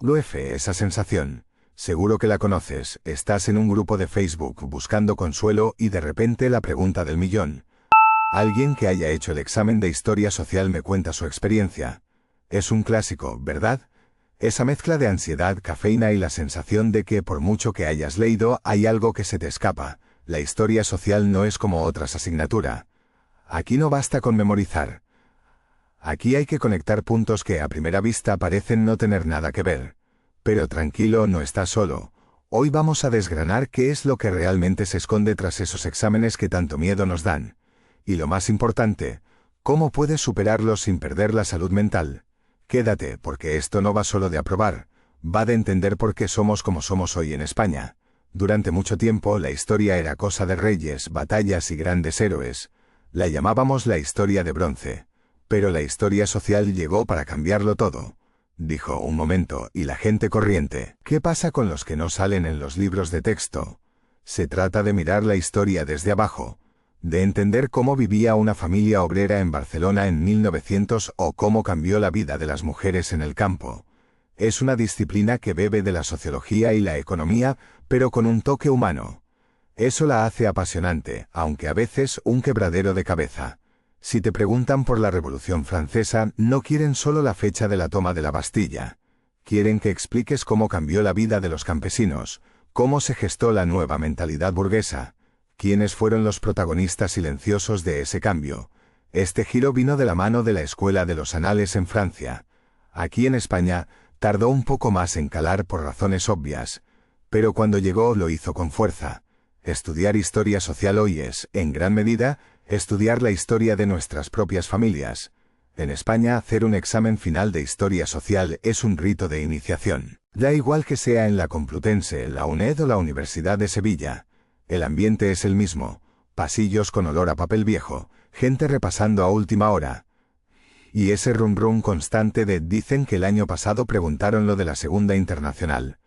Esa sensación. Seguro que la conoces. Estás en un grupo de Facebook buscando consuelo y de repente la pregunta del millón. Alguien que haya hecho el examen de historia social me cuenta su experiencia. Es un clásico, ¿verdad? Esa mezcla de ansiedad, cafeína y la sensación de que por mucho que hayas leído hay algo que se te escapa. La historia social no es como otras asignaturas. Aquí no basta con memorizar. Aquí hay que conectar puntos que a primera vista parecen no tener nada que ver. Pero tranquilo, no estás solo. Hoy vamos a desgranar qué es lo que realmente se esconde tras esos exámenes que tanto miedo nos dan. Y lo más importante, ¿cómo puedes superarlos sin perder la salud mental? Quédate, porque esto no va solo de aprobar, va de entender por qué somos como somos hoy en España. Durante mucho tiempo la historia era cosa de reyes, batallas y grandes héroes. La llamábamos la historia de bronce. Pero la historia social llegó para cambiarlo todo. Dijo un momento, ¿y la gente corriente? ¿Qué pasa con los que no salen en los libros de texto? Se trata de mirar la historia desde abajo, de entender cómo vivía una familia obrera en Barcelona en 1900 o cómo cambió la vida de las mujeres en el campo. Es una disciplina que bebe de la sociología y la economía, pero con un toque humano. Eso la hace apasionante, aunque a veces un quebradero de cabeza. Si te preguntan por la Revolución Francesa, no quieren solo la fecha de la toma de la Bastilla. Quieren que expliques cómo cambió la vida de los campesinos, cómo se gestó la nueva mentalidad burguesa, quiénes fueron los protagonistas silenciosos de ese cambio. Este giro vino de la mano de la Escuela de los Anales en Francia. Aquí en España, tardó un poco más en calar por razones obvias, pero cuando llegó lo hizo con fuerza. Estudiar historia social hoy es, en gran medida, estudiar la historia de nuestras propias familias. En España, hacer un examen final de historia social es un rito de iniciación. Da igual que sea en la Complutense, la UNED o la Universidad de Sevilla. El ambiente es el mismo. Pasillos con olor a papel viejo, gente repasando a última hora. Y ese rum rum constante de dicen que el año pasado preguntaron lo de la Segunda Internacional.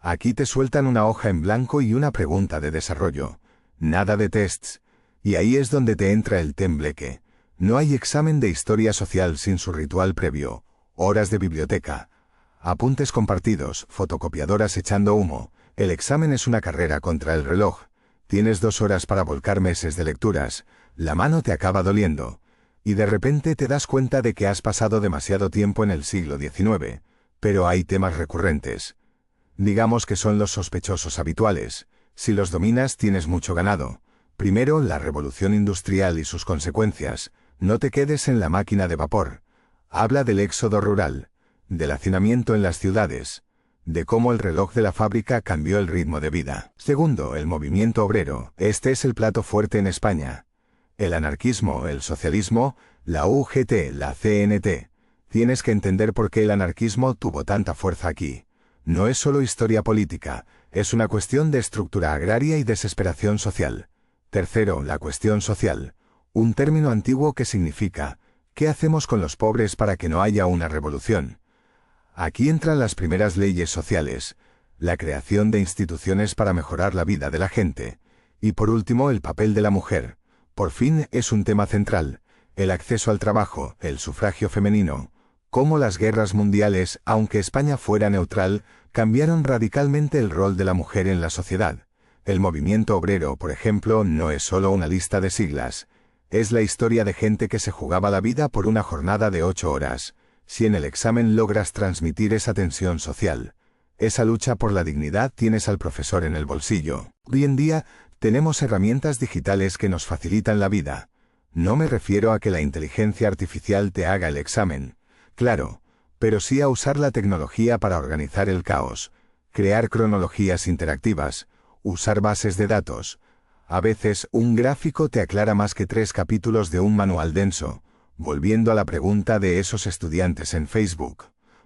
Aquí te sueltan una hoja en blanco y una pregunta de desarrollo. Nada de tests. Y ahí es donde te entra el tembleque. No hay examen de historia social sin su ritual previo, horas de biblioteca, apuntes compartidos, fotocopiadoras echando humo. El examen es una carrera contra el reloj. Tienes 2 horas para volcar meses de lecturas, la mano te acaba doliendo, y de repente te das cuenta de que has pasado demasiado tiempo en el siglo XIX, pero hay temas recurrentes. Digamos que son los sospechosos habituales. Si los dominas tienes mucho ganado. Primero, la revolución industrial y sus consecuencias. No te quedes en la máquina de vapor. Habla del éxodo rural, del hacinamiento en las ciudades, de cómo el reloj de la fábrica cambió el ritmo de vida. Segundo, el movimiento obrero. Este es el plato fuerte en España. El anarquismo, el socialismo, la UGT, la CNT. Tienes que entender por qué el anarquismo tuvo tanta fuerza aquí. No es solo historia política, es una cuestión de estructura agraria y desesperación social. Tercero, la cuestión social. Un término antiguo que significa, ¿qué hacemos con los pobres para que no haya una revolución? Aquí entran las primeras leyes sociales, la creación de instituciones para mejorar la vida de la gente. Y por último, el papel de la mujer. Por fin es un tema central, el acceso al trabajo, el sufragio femenino. Cómo las guerras mundiales, aunque España fuera neutral, cambiaron radicalmente el rol de la mujer en la sociedad. El movimiento obrero, por ejemplo, no es solo una lista de siglas. Es la historia de gente que se jugaba la vida por una jornada de 8 horas. Si en el examen logras transmitir esa tensión social, esa lucha por la dignidad, tienes al profesor en el bolsillo. Hoy en día, tenemos herramientas digitales que nos facilitan la vida. No me refiero a que la inteligencia artificial te haga el examen. Claro, pero sí a usar la tecnología para organizar el caos, crear cronologías interactivas, usar bases de datos. A veces, un gráfico te aclara más que 3 capítulos de un manual denso. Volviendo a la pregunta de esos estudiantes en Facebook.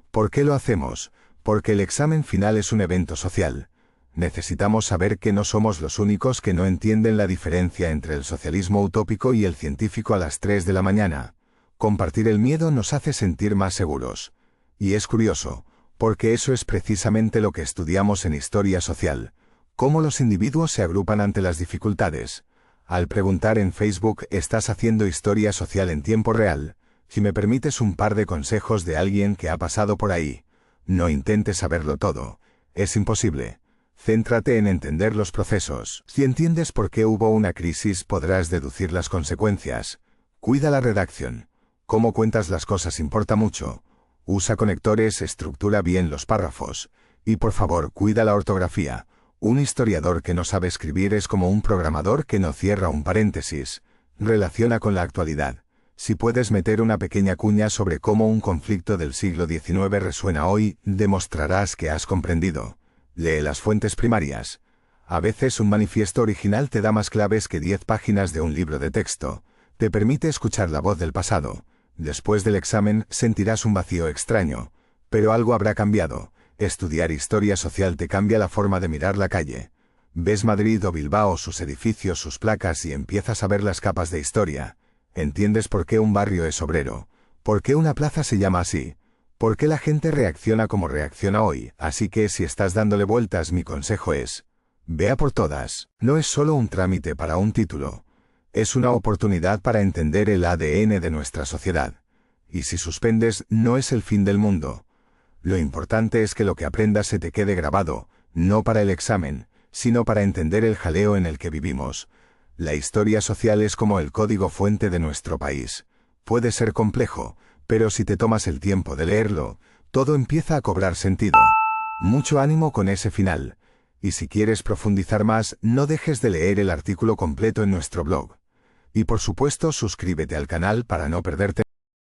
¿Por qué lo hacemos? Porque el examen final es un evento social. Necesitamos saber que no somos los únicos que no entienden la diferencia entre el socialismo utópico y el científico a las 3 de la mañana. Compartir el miedo nos hace sentir más seguros. Y es curioso, porque eso es precisamente lo que estudiamos en historia social. Cómo los individuos se agrupan ante las dificultades. Al preguntar en Facebook, ¿estás haciendo historia social en tiempo real? Si me permites un par de consejos de alguien que ha pasado por ahí. No intentes saberlo todo. Es imposible. Céntrate en entender los procesos. Si entiendes por qué hubo una crisis, podrás deducir las consecuencias. Cuida la redacción. Cómo cuentas las cosas importa mucho. Usa conectores, estructura bien los párrafos. Y por favor, cuida la ortografía. Un historiador que no sabe escribir es como un programador que no cierra un paréntesis. Relaciona con la actualidad. Si puedes meter una pequeña cuña sobre cómo un conflicto del siglo XIX resuena hoy, demostrarás que has comprendido. Lee las fuentes primarias. A veces un manifiesto original te da más claves que 10 páginas de un libro de texto. Te permite escuchar la voz del pasado. Después del examen sentirás un vacío extraño. Pero algo habrá cambiado. Estudiar historia social te cambia la forma de mirar la calle. Ves Madrid o Bilbao, sus edificios, sus placas y empiezas a ver las capas de historia. Entiendes por qué un barrio es obrero. Por qué una plaza se llama así. ¿Por qué la gente reacciona como reacciona hoy? Así que si estás dándole vueltas, mi consejo es: vea por todas. No es solo un trámite para un título. Es una oportunidad para entender el ADN de nuestra sociedad. Y si suspendes, no es el fin del mundo. Lo importante es que lo que aprendas se te quede grabado, no para el examen, sino para entender el jaleo en el que vivimos. La historia social es como el código fuente de nuestro país. Puede ser complejo, pero si te tomas el tiempo de leerlo, todo empieza a cobrar sentido. Mucho ánimo con ese final. Y si quieres profundizar más, no dejes de leer el artículo completo en nuestro blog. Y por supuesto, suscríbete al canal para no perderte